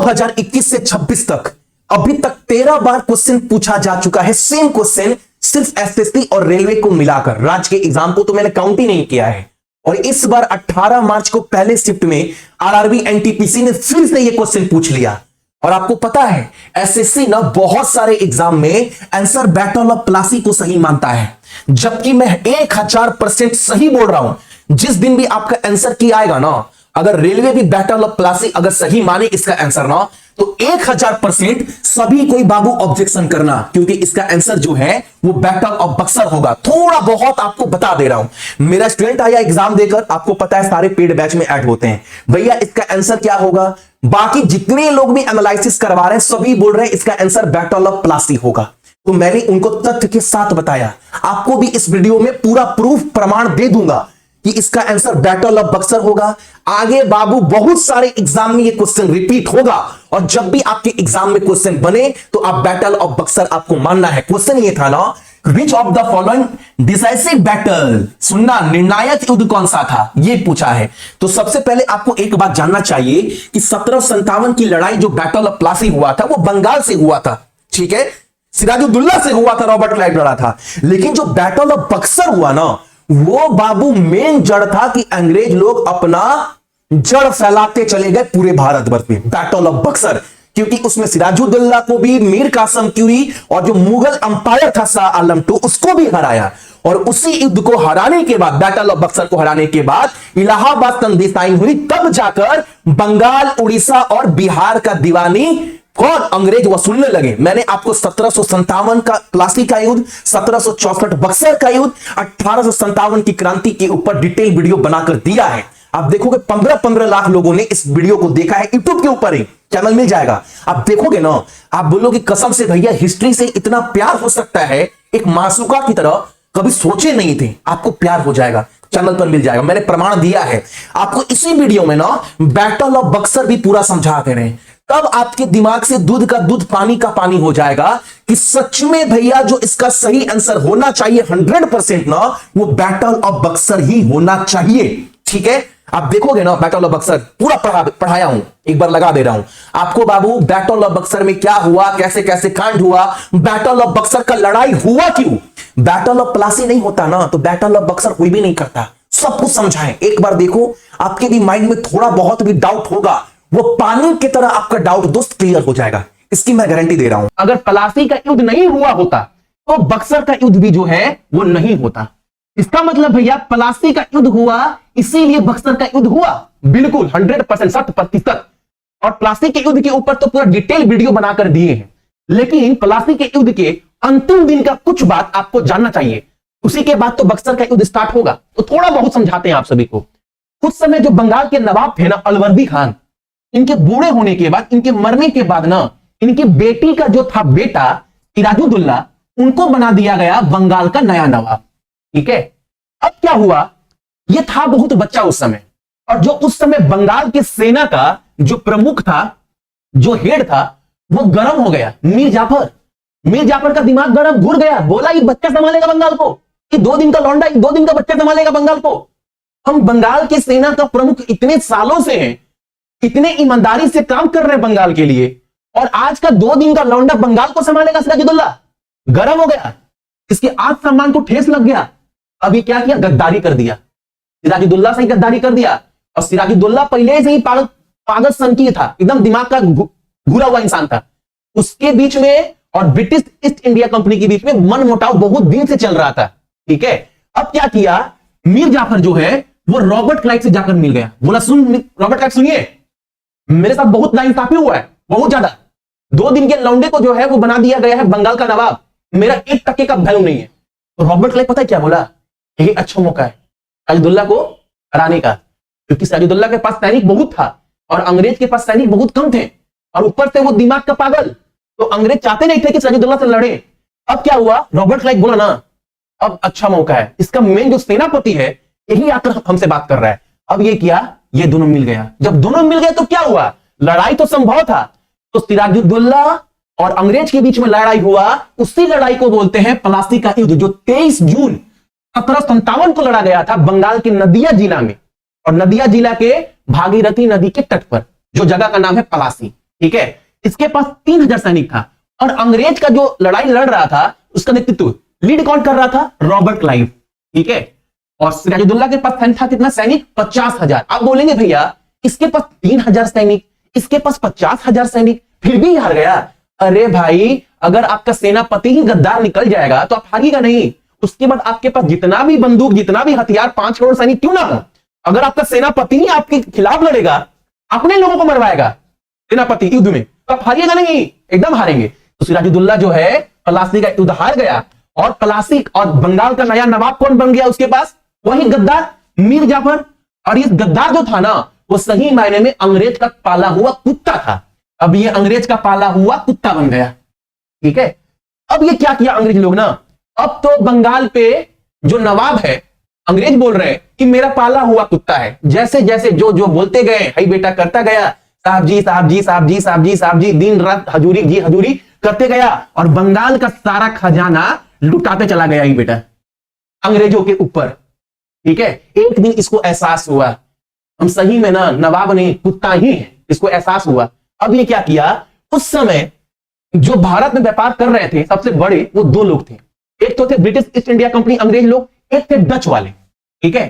2021 से 26 तक अभी तक 13 बार क्वेश्चन पूछा जा चुका है, सेम क्वेश्चन, सिर्फ एसएससी और रेलवे को मिलाकर। राज्य के एग्जाम को तो मैंने काउंट ही नहीं किया है। और इस बार 18 मार्च को पहले शिफ्ट में आरआरबी एनटीपीसी ने फिर से यह क्वेश्चन पूछ लिया। और आपको पता है एसएससी ना बहुत सारे एग्जाम में आंसर बैटल ऑफ प्लासी को सही मानता है, जबकि मैं 1000% सही बोल रहा हूं। जिस दिन भी आपका आंसर की आएगा ना, अगर रेलवे भी बैटल ऑफ प्लासी अगर सही माने इसका आंसर ना, तो 1000% सभी कोई बाबू ऑब्जेक्शन करना, क्योंकि इसका आंसर जो है वो बैटल ऑफ बक्सर होगा। थोड़ा बहुत आपको बता दे रहा हूं, मेरा स्टूडेंट आया एग्जाम देकर, आपको पता है सारे पेड बैच में ऐड होते हैं, भैया इसका आंसर क्या होगा। बाकी जितने लोग भी एनालिसिस करवा रहे हैं सभी बोल रहे हैं इसका आंसर बैटल ऑफ प्लासी होगा। तो मैंने उनको तथ्य के साथ बताया, आपको भी इस वीडियो में पूरा प्रूफ प्रमाण दे दूंगा कि इसका आंसर बैटल ऑफ बक्सर होगा। आगे बाबू बहुत सारे एग्जाम में ये क्वेश्चन रिपीट होगा, और जब भी आपके एग्जाम में क्वेश्चन बने तो आप बैटल ऑफ बक्सर आपको मानना है। क्वेश्चन ये था ना, which of the following decisive battle, सुनना, निर्णायक युद्ध कौन सा था, ये पूछा है। तो सबसे पहले आपको एक बात जानना चाहिए कि 1757 की लड़ाई जो बैटल ऑफ प्लासी हुआ था वो बंगाल से हुआ था, ठीक है, सिराजुद्दौला से हुआ था, रॉबर्ट क्लाइव लड़ा था। लेकिन जो बैटल ऑफ बक्सर हुआ ना, वो बाबू मेन जड़ था कि अंग्रेज लोग अपना जड़ फैलाते चले गए पूरे भारतवर्ष में। बैटल ऑफ बक्सर, क्योंकि उसमें सिराजुद्दौला को भी, मीर कासिम क्यूरी और जो मुगल अंपायर था शाह आलम II उसको भी हराया। और उसी युद्ध को हराने के बाद, बैटल ऑफ बक्सर को हराने के बाद इलाहाबाद संधि साइन हुई, तब जाकर बंगाल, उड़ीसा और बिहार का दीवानी कौन, अंग्रेज वसूलने लगे। मैंने आपको 1757 का प्लासी का युद्ध, 1764 बक्सर का युद्ध, 1857 की क्रांति के ऊपर डिटेल वीडियो बनाकर दिया है। आप देखोगे 15-15 लाख लोगों ने इस वीडियो को देखा है, यूट्यूब के ऊपर ही चैनल मिल जाएगा। आप देखोगे ना, आप बोलोगे कसम से भैया हिस्ट्री से इतना प्यार हो सकता है, एक मासूका की तरह कभी सोचे नहीं थे। आपको प्यार हो जाएगा, चैनल पर मिल जाएगा, मैंने प्रमाण दिया है आपको। इसी वीडियो में ना बैटल ऑफ बक्सर भी पूरा समझा दे रहे हैं, तब आपके दिमाग से दूध का दूध, पानी का पानी हो जाएगा कि सच में भैया जो इसका सही आंसर होना चाहिए 100% ना, वो बैटल ऑफ बक्सर ही होना चाहिए, ठीक है। आप देखोगे ना बैटल ऑफ बक्सर पूरा पढ़ाया हूं, एक बार लगा दे रहा हूं आपको बाबू। बैटल ऑफ बक्सर में क्या हुआ, कैसे कैसे कांड हुआ, बैटल ऑफ बक्सर का लड़ाई हुआ क्यों। बैटल ऑफ प्लासी नहीं होता ना तो बैटल ऑफ बक्सर कोई भी नहीं करता। सब कुछ समझाएं, एक बार देखो, आपके भी माइंड में थोड़ा बहुत भी डाउट होगा, वो पानी की तरह आपका डाउट दोस्त क्लियर हो जाएगा, इसकी मैं गारंटी दे रहा हूं। अगर प्लासी का युद्ध नहीं हुआ होता तो बक्सर का युद्ध भी जो है वो नहीं होता। इसका मतलब भैया प्लासी का युद्ध हुआ इसीलिए बक्सर का युद्ध हुआ, बिल्कुल 100%, 60%। और प्लासी के युद्ध के ऊपर तो पूरा डिटेल वीडियो बनाकर दिए हैं, लेकिन प्लासी के युद्ध के अंतिम दिन का कुछ बात आपको जानना चाहिए, उसी के बाद तो बक्सर का युद्ध स्टार्ट होगा। तो थोड़ा बहुत समझाते हैं आप सभी को। उस समय जो बंगाल के नवाब थे ना, अलवर्दी खान, इनके बूढ़े होने के बाद, इनके मरने के बाद ना, इनकी बेटी का जो था बेटा सिराजुद्दौला, उनको बना दिया गया बंगाल का नया नवाब, ठीक है। अब क्या हुआ, यह था बहुत बच्चा उस समय, और जो उस समय बंगाल की सेना का जो प्रमुख था, जो हेड था, वो गर्म हो गया। मीर जाफर का दिमाग गर्म घुर गया, बोला ये बच्चा संभालेगा बंगाल को, ये 2 दिन का लौंडा, 2 दिन का बच्चा संभालेगा बंगाल को। हम बंगाल की सेना का प्रमुख इतने सालों से हैं, इतने ईमानदारी से काम कर रहे हैं बंगाल के लिए, और आज का 2 दिन का लौंडा बंगाल को संभालेगा। सिराजुद्दौला गर्म हो गया, इसके आत्मसम्मान को ठेस लग गया। अभी क्या किया, गद्दारी कर दिया, सिराजुद्दौला से ही गद्दारी कर दिया। और सिराजुद्दौला पहले से ही पागल सनकी था, एकदम दिमाग का घुरा हुआ इंसान था। उसके बीच में और ब्रिटिश ईस्ट इंडिया कंपनी के बीच में मनमुटाव बहुत दिन से चल रहा था, ठीक है। अब क्या किया, मीर जाफर जो है वो रॉबर्ट क्लाइव से जाकर मिल गया, बोला सुन रॉबर्ट क्लाइव, सुनिए मेरे साथ बहुत नाइंसाफी हुआ है, बहुत ज्यादा। 2 दिन के लौंडे को जो है वो बना दिया गया है बंगाल का नवाब, मेरा 1% का वैल्यू नहीं है। तो रॉबर्ट क्लाइव पता है क्या बोला, यही अच्छा मौका है सिराजुद्दौला को हराने का, क्योंकि सिराजुद्दौला के पास सैनिक बहुत था और अंग्रेज के पास सैनिक बहुत कम थे, और ऊपर से वो दिमाग का पागल, तो अंग्रेज चाहते नहीं थे कि सिराजुद्दौला से लड़े। अब क्या हुआ, रॉबर्ट क्लाइव बोला ना अब अच्छा मौका है, इसका मेन जो सेनापति है यही आकर हमसे बात कर रहा है। अब ये किया, ये दोनों मिल गया। जब दोनों मिल गए तो क्या हुआ, लड़ाई तो संभव था। तो सिराजुद्दौला और अंग्रेज के बीच में लड़ाई हुआ, उसी लड़ाई को बोलते हैं प्लासी का युद्ध, जो 23 जून 1757 को लड़ा गया था बंगाल के नदिया जिला में, और नदिया जिला के भागीरथी नदी के तट पर, जो जगह का नाम है प्लासी। ठीक है, इसके पास 3000 सैनिक था और अंग्रेज का जो लड़ाई लड़ रहा था उसका नेतृत्व लीड कौन कर रहा था? Robert Clive. ठीक है, और सिराजुद्दौला के पास था कितना सैनिक? 50,000। आप बोलेंगे भैया इसके पास 3000 सैनिक, इसके पास 50,000 सैनिक, फिर भी हार गया। अरे भाई, अगर आपका सेनापति ही गद्दार निकल जाएगा तो आप हारिएगा नहीं। उसके बाद आपके पास जितना भी बंदूक, जितना भी हथियार, 5 करोड़ सैनिक क्यों ना हो, अगर आपका सेनापति ही आपके खिलाफ लड़ेगा, अपने लोगों को मरवाएगा सेनापति युद्ध में, तो आप हारिएगा नहीं, एकदम हारेंगे। तो सिराजुद्दौला जो है प्लासी का युद्ध हार गया और प्लासी और बंगाल का नया नवाब कौन बन गया उसके पास? वही गद्दार मीर जाफर। और ये गद्दार जो था ना, वो सही मायने में अंग्रेज का पाला हुआ कुत्ता था। अब ये अंग्रेज का पाला हुआ कुत्ता बन गया। ठीक है, अब ये क्या किया अंग्रेज लोग ना, अब तो बंगाल पे जो नवाब है, अंग्रेज बोल रहे हैं कि मेरा पाला हुआ कुत्ता है। जैसे जैसे जो जो बोलते गए, हई बेटा करता गया, साहब जी साहब जी साहब जी साहब जी साहब जी, दिन रात हजूरी जी हजूरी करते गया और बंगाल का सारा खजाना लुटाते चला गया ही बेटा अंग्रेजों के ऊपर। ठीक है, एक दिन इसको एहसास हुआ हम सही में ना नवाब नहीं कुत्ता ही है, इसको एहसास हुआ। अब ये क्या किया, उस समय जो भारत में व्यापार कर रहे थे सबसे बड़े वो 2 लोग थे। एक तो थे ब्रिटिश ईस्ट इंडिया कंपनी अंग्रेज लोग, एक थे डच वाले। ठीक है,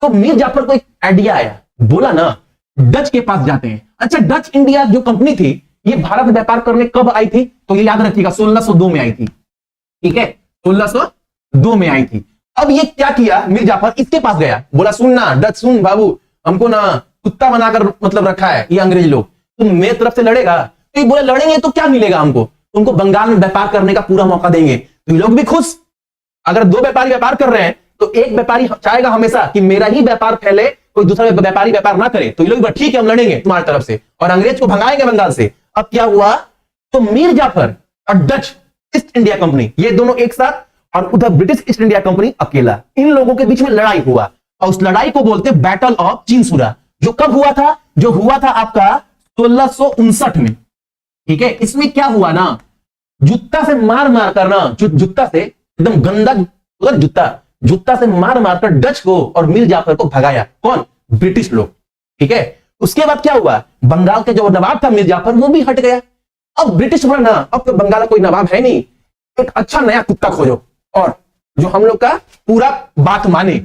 तो मीर जाफर को एक आइडिया आया, बोला ना डच के पास जाते हैं। अच्छा, डच इंडिया जो कंपनी थी ये भारत में व्यापार करने कब आई थी? तो ये याद रखिएगा 1602 में आई थी। ठीक है, 1602 में आई थी। अब ये क्या किया, मीर जाफर इसके पास गया, बोला सुनना डच, सुन बाबू, हमको ना कुत्ता बनाकर मतलब रखा है ये अंग्रेज लोग, तुम मेरी तरफ से लड़ेगा? तो ये बोले लड़ेंगे तो क्या मिलेगा हमको, तुमको बंगाल में व्यापार करने का पूरा मौका देंगे। तो ये लोग भी खुश। अगर 2 व्यापारी व्यापार कर रहे हैं तो एक व्यापारी चाहेगा हमेशा कि मेरा ही व्यापार फैले, कोई दूसरा व्यापारी व्यापार ना करे। तो ये लोग ठीक है हम लड़ेंगे तुम्हारी तरफ से और अंग्रेज को भगाएंगे बंगाल से। अब क्या हुआ, तो मीर जाफर और डच ईस्ट इंडिया कंपनी ये दोनों एक साथ और उधर ब्रिटिश ईस्ट इंडिया कंपनी अकेला, इन लोगों के बीच में लड़ाई हुआ और उस लड़ाई को बोलते बैटल ऑफ चिंसुरा। जो कब हुआ था? जो हुआ था आपका 1659 में। ठीक है, इसमें क्या हुआ ना, जूता से मार मार कर ना, जूता से एकदम गंदा जूता से मार मार कर डच को और मीर जाफर को भगाया। कौन? ब्रिटिश लोग। ठीक है, उसके बाद क्या हुआ, बंगाल के जो नवाब था मीर जाफर वो भी हट गया। अब ब्रिटिश बोला ना अब तो बंगाल का कोई नवाब है नहीं, एक अच्छा नया कुत्ता खोजो और जो हम लोग का पूरा बात माने।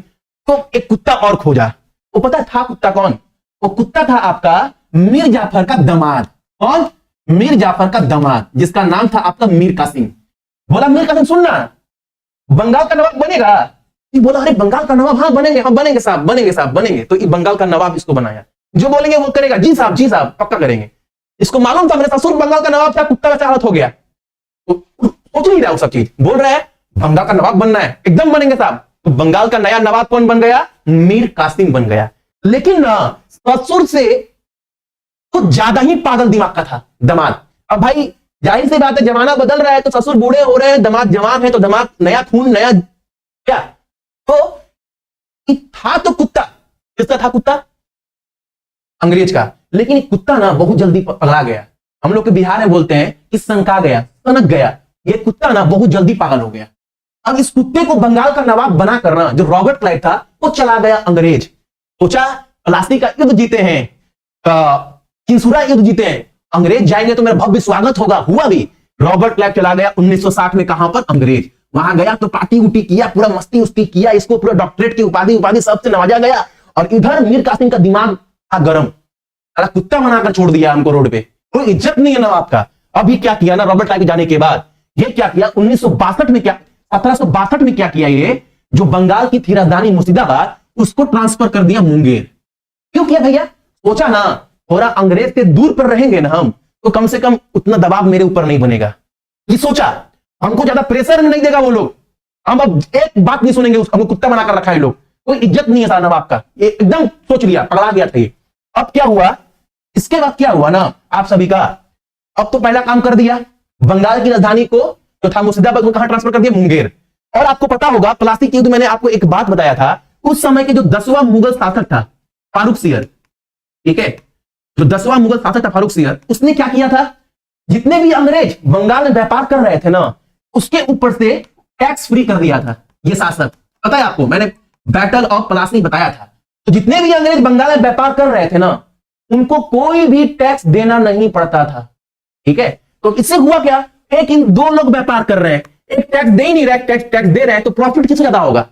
तो एक कुत्ता और खोजा। वो पता था कुत्ता कौन? वो कुत्ता था आपका मीर जाफर का दामाद। कौन? मीर जाफर का दामाद, जिसका नाम था आपका मीर कासिम। बोला मीर कासिम सुनना, बंगाल का नवाब बनेगा? बोला अरे बंगाल का नवाब, हाँ बनेंगे, हम बनेंगे साहब, बनेंगे साहब बनेंगे। तो बंगाल का नवाब इसको बनाया, जो बोलेंगे वो करेगा। जी साहब पक्का करेंगे। इसको मालूम था मेरे ससुर बंगाल का नवाब था, कुत्ता वैसा हालत हो गया। तो सोच नहीं रहा वो सब चीज, बोल रहा है बंगाल का नवाब बनना है, एकदम बनेंगे साहब। तो बंगाल का नया नवाब कौन बन गया? मीर कासिम बन गया। लेकिन ना ससुर से कुछ ज्यादा ही पागल दिमाग का था दामाद। अब भाई जाहिर सी बात है जमाना बदल रहा है, तो ससुर बूढ़े हो रहे हैं, दामाद जवान है, तो दामाद नया खून नया क्या। तो था तो कुत्ता, किसका था कुत्ता? अंग्रेज का। लेकिन कुत्ता ना बहुत जल्दी पगला गया। हम लोग के बिहार में बोलते हैं कि सनका गया, सनक गया। ये कुत्ता ना बहुत जल्दी पागल हो गया। अब इस कुत्ते को बंगाल का नवाब बना करना, जो रॉबर्ट क्लाइव था, वो चला गया अंग्रेज। सोचा प्लासी का युद्ध जीते हैं, चिंसुरा युद्ध जीते हैं, अंग्रेज जाएंगे तो मेरा भव्य स्वागत होगा। हुआ भी। रॉबर्ट क्लाइव चला गया 1960 में, कहां पर? अंग्रेज। वहां गया तो पार्टी उटी किया, पूरा मस्ती उस्ती किया, इसको पूरा डॉक्टरेट की उपाधि सबसे नवाजा गया। और इधर मीर कासिम का दिमाग था गरम, कुत्ता बनाकर छोड़ दिया हमको रोड पे, कोई इज्जत नहीं है नवाब का। अभी क्या किया ना रॉबर्ट क्लाइव जाने के बाद, ये क्या किया 1962 में, क्या 1762 में क्या किया, ये जो बंगाल की थी राजधानी मुर्शिदाबाद, उसको ट्रांसफर कर दिया मुंगेर। क्यों किया भैया? सोचा ना थोड़ा अंग्रेज से दूर पर रहेंगे ना हम, तो कम से कम उतना दबाव मेरे ऊपर नहीं बनेगा। ये सोचा हमको ज्यादा प्रेशर नहीं देगा वो लोग, हम अब एक बात नहीं सुनेंगे, हमको कुत्ता बनाकर रखा है लोग, कोई इज्जत नहीं है सारा नवाब का। ये एकदम सोच लिया, पगला गया था ये। अब क्या हुआ, इसके बाद क्या हुआ ना आप सभी का, अब तो पहला काम कर दिया, बंगाल की राजधानी को जो था मुर्शिदाबाद को कहां ट्रांसफर कर दिया? मुंगेर। और आपको पता होगा प्लासी के युद्ध, मैंने आपको एक बात बताया था, उस समय के जो 10वां मुगल शासक था फारूक सियर, ठीक है, जो 10वां मुगल शासक था फारूक सियर, उसने क्या किया था, जितने भी अंग्रेज बंगाल में व्यापार कर रहे थे ना, उसके ऊपर से टैक्स फ्री कर दिया था ये शासक। पता है आपको, मैंने बैटल ऑफ प्लासी बताया था। तो जितने भी अंग्रेज बंगाल में व्यापार कर रहे थे ना, उनको कोई भी टैक्स देना नहीं पड़ता था। ठीक है, तो इससे हुआ क्या, एक इन दो लोग व्यापार कर रहे हैं, एक टैक्स दे ही नहीं रहा है, टैक्स दे रहा है, तो प्रॉफिट किससे ज्यादा होगा,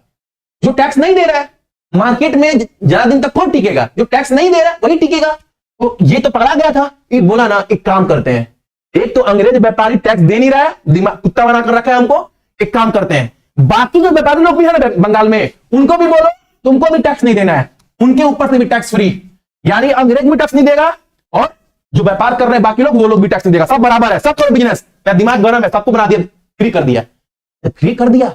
जो टैक्स नहीं दे रहा है। मार्केट में ज्यादा दिन तक कौन टिकेगा, जो टैक्स नहीं दे रहा है वही टिकेगा। तो ये तो पकड़ा गया था। ये बोला ना, एक काम करते हैं, एक तो अंग्रेज व्यापारी टैक्स दे नहीं रहा है, दिमाग कुत्ता बना कर रखा है हमको, एक काम करते हैं, बाकी जो व्यापारी लोग भी है ना बंगाल में, उनको भी बोलो तुमको भी टैक्स नहीं देना है, उनके ऊपर से भी टैक्स फ्री। यानी अंग्रेज भी टैक्स नहीं देगा और जो व्यापार कर रहे हैं बाकी लोग, वो लोग भी टैक्स नहीं देगा, सब बराबर है, सब बिजनेस। दिमाग गरम है, सबको बना दिया, फ्री कर दिया, फ्री कर दिया,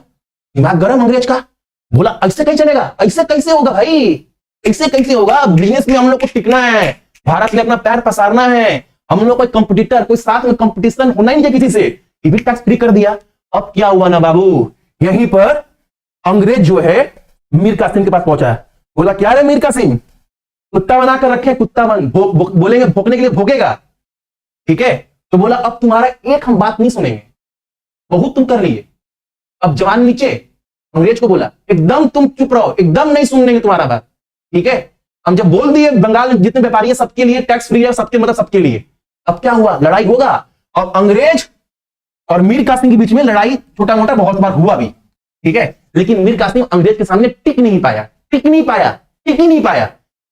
दिमाग गरम अंग्रेज का। बोला ऐसे कैसे चलेगा, ऐसे कैसे होगा भाई, ऐसे कैसे होगा, बिजनेस में हम लोग को टिकना है, भारत में अपना पैर पसारना है, हम लोग कोई कंपटीटर, कोई साथ में कंपटीशन होना ही नहीं किसी से, ये भी टैक्स फ्री कर दिया। अब क्या हुआ ना बाबू, यहीं पर अंग्रेज जो है मीर कासिम के पास पहुंचा। बोला क्या रे मीर कासिम, कुत्ता बना कर रखे, कुत्ता बन बोलेंगे भोंकने के लिए भोंकेगा, ठीक है। तो बोला अब तुम्हारा एक हम बात नहीं सुनेंगे, बहुत तुम कर लिए, अब जवान नीचे। अंग्रेज को बोला एकदम तुम चुप रहो, एकदम नहीं सुनेंगे तुम्हारा बात, ठीक है। हम जब बोल दिए बंगाल में जितने व्यापारी है सबके लिए टैक्स फ्री है, सबके मतलब सबके लिए। अब क्या हुआ, लड़ाई होगा, और अंग्रेज और मीर कासिम के बीच में लड़ाई छोटा मोटा बहुत बार हुआ भी, ठीक है। लेकिन मीर कासिम अंग्रेज के सामने टिक नहीं पाया, टिक नहीं पाया, टिक ही नहीं पाया।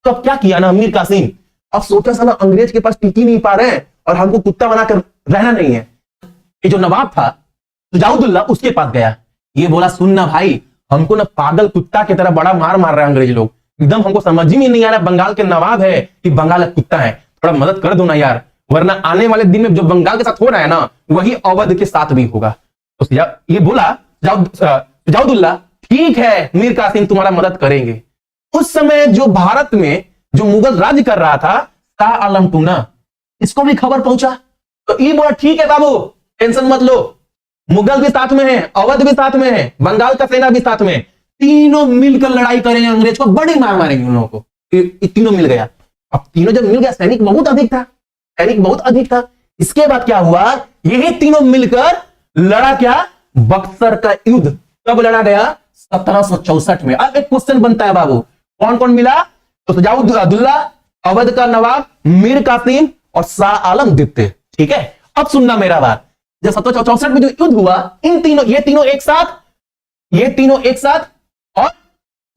तो अब क्या किया ना मीर कासिम, अब सोचा साला अंग्रेज के पास टिक ही नहीं पा रहे हैं और हमको कुत्ता बनाकर रहना नहीं है। ये जो नवाब था सुजाउद्दौला, उसके पास गया, ये बोला सुनना भाई, हमको ना पागल कुत्ता की तरह बड़ा मार रहे हैं अंग्रेज लोग, एकदम हमको समझ ही नहीं आ रहा, बंगाल के नवाब है कि बंगाल का कुत्ता है, थोड़ा मदद कर दो ना यार, वरना आने वाले दिन में जो बंगाल के साथ हो रहा है ना, वही अवध के साथ भी होगा। तो ये बोला सुजाउद्दौला, ठीक है मीर कासिम तुम्हारा मदद करेंगे। उस समय जो भारत में जो मुगल राज्य कर रहा था शाह आलम टूना, इसको भी खबर पहुंचा, तो ये बोला ठीक है बाबू टेंशन मत लो, मुगल भी साथ में है, अवध भी साथ में है, बंगाल का सेना भी साथ में, तीनों मिलकर लड़ाई करेंगे, अंग्रेज को बड़ी मार मारेंगे उन लोगों को। ये तीनों मिल गया। अब तीनों जब मिल गया, सैनिक बहुत अधिक था, सैनिक बहुत अधिक था। इसके बाद क्या हुआ, यही तीनों मिलकर लड़ा क्या, बक्सर का युद्ध। कब लड़ा गया, 1764 में। अब एक क्वेश्चन बनता है बाबू, कौन कौन मिला, तो सुजाउद्दौला, अवध का नवाब मीर कासिम और शाह आलम द्वितीय, ठीक है। अब सुनना मेरा बात, जब 1764 में जो युद्ध हुआ, इन तीनों ये तीनों एक साथ, और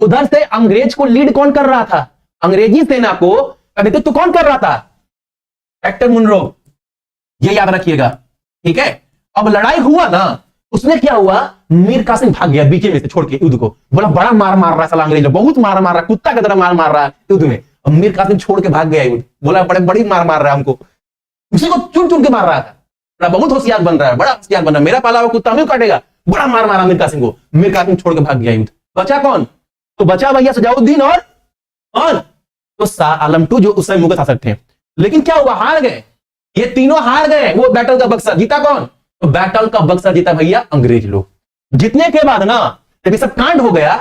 उधर से अंग्रेज को लीड कौन कर रहा था, अंग्रेजी सेना को नेतृत्व तो कौन कर रहा था, हेक्टर मुनरो, ये याद रखिएगा, ठीक है। अब लड़ाई हुआ ना, उसमें क्या हुआ, मीर कासिम भाग गया बीच में से छोड़ के युद्ध को, बोला बड़ा मार रहा है साला अंग्रेज, बहुत मार रहा है, कुत्ता की तरह मार रहा है युद्ध में। अब मीर कासिम छोड़ के भाग गया युद्ध, बोला बड़ी मार रहा है हमको, उसी को चुन चुन के मार रहा था, बहुत होशियार बन रहा है, बड़ा होशियार बन रहा है, मेरा पाला हुआ कुत्ता हमें काटेगा, बड़ा मारा मीर कासिम को। मीर कासिम छोड़ के भाग गया युद्ध। बचा कौन, तो बचा भैया सजाउद्दीन और तो शाह आलम टू, जो उस समय मुगल शासक थे। लेकिन क्या हुआ, हार गए, ये तीनों हार गए। वो बैटल का बक्सर जीता कौन, तो बैटल का बक्सर जीता भैया अंग्रेज लोग। जीतने के बाद ना जब ये सब कांड हो गया,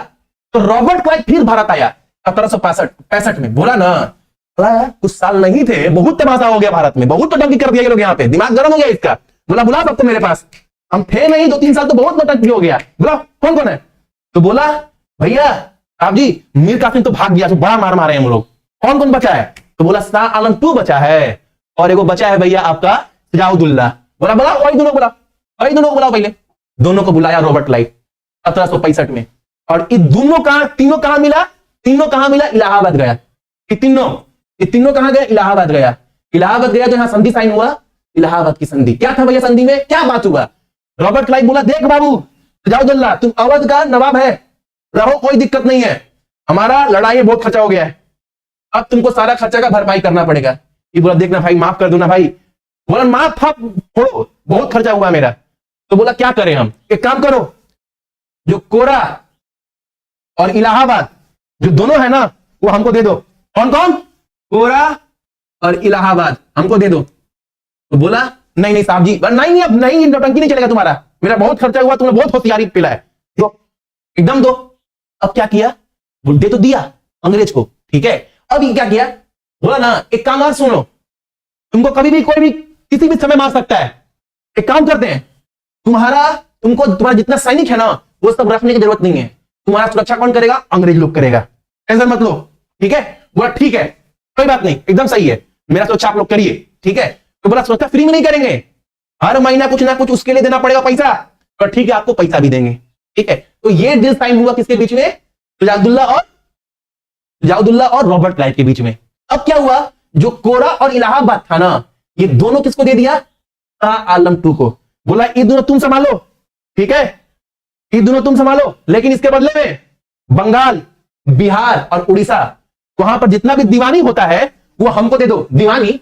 तो रॉबर्ट क्लाइव फिर भारत आया 1765 में। बोला ना कुछ साल नहीं थे, बहुत तमाशा हो गया भारत में, बहुत नौटंकी कर दिया ये लोग, यहाँ पे दिमाग गर्म हो गया इसका। बोला बुला सबको मेरे पास, हम थे नहीं 2-3 साल, तो बहुत नौटंकी हो गया, बोला कौन कौन है, तो बोला भैया साहब जी मीर कासिम तो भाग गया, तो बड़ा मार मारे हम लोग, कौन कौन बचा है, तो बोला शाह आलम टू बचा है, और एगो बचा है भैया आपका सुजाउद्दौला। बोला वही दोनों बोला पहले, दोनों को बुलाया रॉबर्ट क्लाइव 1765 में। और ये तीनों कहां मिला, इलाहाबाद गया। ये तीनों कहां गए, इलाहाबाद गया। तो यहां संधि साइन हुआ, इलाहाबाद की संधि। क्या था भैया संधि में, क्या बात हुआ, रॉबर्ट क्लाइव बोला देख बाबू सुजाउद्दौला, तुम अवध का नवाब है, रहो कोई दिक्कत नहीं है, हमारा लड़ाई में बहुत खर्चा हो गया है, अब तुमको सारा खर्चा का भरपाई करना पड़ेगा। ये बोला देखना भाई माफ कर दो ना भाई, बोला माफ छोड़ो, बहुत खर्चा हुआ मेरा। तो बोला क्या करें हम, एक काम करो, जो कोरा और इलाहाबाद जो दोनों है ना, वो हमको दे दो। कौन कौन, कोरा और इलाहाबाद हमको दे दो। तो बोला नहीं साहब जी, नहीं अब नहीं, नौटंकी नहीं चलेगा तुम्हारा, मेरा बहुत खर्चा हुआ, तुमने बहुत होशियारी पिलाया, दो एकदम दो। अब क्या किया, दे तो दिया अंग्रेज को, ठीक है। अब ये क्या किया, बोला ना एक काम और सुनो, तुमको कभी भी कोई भी किसी भी समय मार सकता है, एक काम करते हैं, तुम्हारा जितना सैनिक है ना, वो सब रखने की जरूरत नहीं है, तुम्हारा सुरक्षा कौन करेगा, अंग्रेज लोग करेगा, टेंशन मत लो, ठीक है। बोला ठीक है। कोई बात नहीं, एकदम सही है, मेरा सोचा आप लोग करिए, ठीक है। तो बोला सोचा फ्री में नहीं करेंगे, हर महीना कुछ ना कुछ उसके लिए देना पड़ेगा पैसा, तो ठीक है आपको पैसा भी देंगे, ठीक है। तो ये डील साइन हुआ किसके बीच में, सुजाउद्दौला और रॉबर्ट क्लाइव के बीच में। अब क्या हुआ, जो कोरा और इलाहाबाद था ना, ये दोनों किसको दे दिया, शाह आलम II को। बोला ये दोनों तुम संभालो, ठीक है, ये दोनों तुम संभालो, लेकिन इसके बदले में बंगाल, बिहार और उड़ीसा, वहां पर जितना भी दीवानी होता है वो हमको दे दो। दीवानी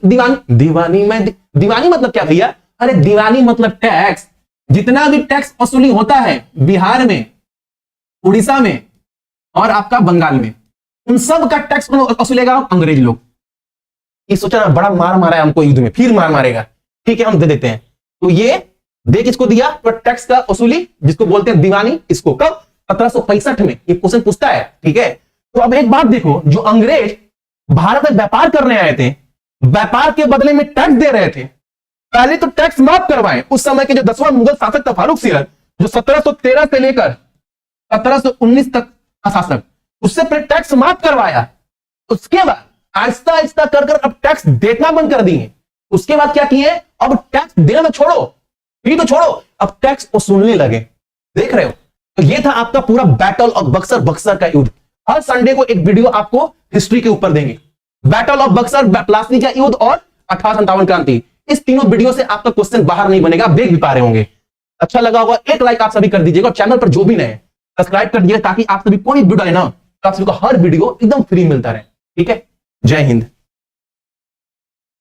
मतलब क्या भैया, अरे दीवानी मतलब टैक्स, जितना भी टैक्स वसूली होता है बिहार में, उड़ीसा में और आपका बंगाल में, उन सब का टैक्स वसूलेगा अंग्रेज लोग। ये सोचा ना, बड़ा मार मारा है हमको युद्ध में, फिर मार मारेगा, ठीक है हम दे देते हैं। तो ये दे किसको दिया, तो टैक्स का वसूली जिसको बोलते हैं दीवानी, इसको कब 1765 में ये क्वेश्चन पूछता है, ठीक है। तो अब एक बात देखो, जो अंग्रेज भारत में व्यापार करने आए थे, व्यापार के बदले में टैक्स दे रहे थे, पहले तो टैक्स माफ करवाएं। उस समय के जो 10वां मुगल शासक था फारूक सियर, जो 1713 से लेकर 1719 तक का शासक, उससे पहले टैक्स माफ करवाया। उसके बाद आहिस्ता आहिस्ता कर अब टैक्स देना बंद कर दिए। उसके बाद क्या किए, अब टैक्स देना तो छोड़ो, फ्री तो छोड़ो, अब टैक्स वसूलने लगे। देख रहे हो, तो ये था आपका पूरा बैटल ऑफ बक्सर का युद्ध। हर संडे को एक वीडियो आपको हिस्ट्री के ऊपर देंगे, बैटल ऑफ बक्सर, प्लासी का युद्ध और 1857 क्रांति। इस तीनों वीडियो से आपका क्वेश्चन बाहर नहीं बनेगा, देख भी पा रहे होंगे। अच्छा लगा होगा, एक लाइक आप सभी कर दीजिएगा, और चैनल पर जो भी नए सब्सक्राइब कर दीजिएगा, ताकि आप सभी कोई वीडियो है ना, तो आप सभी को हर वीडियो एकदम फ्री मिलता रहे, ठीक है। जय हिंद।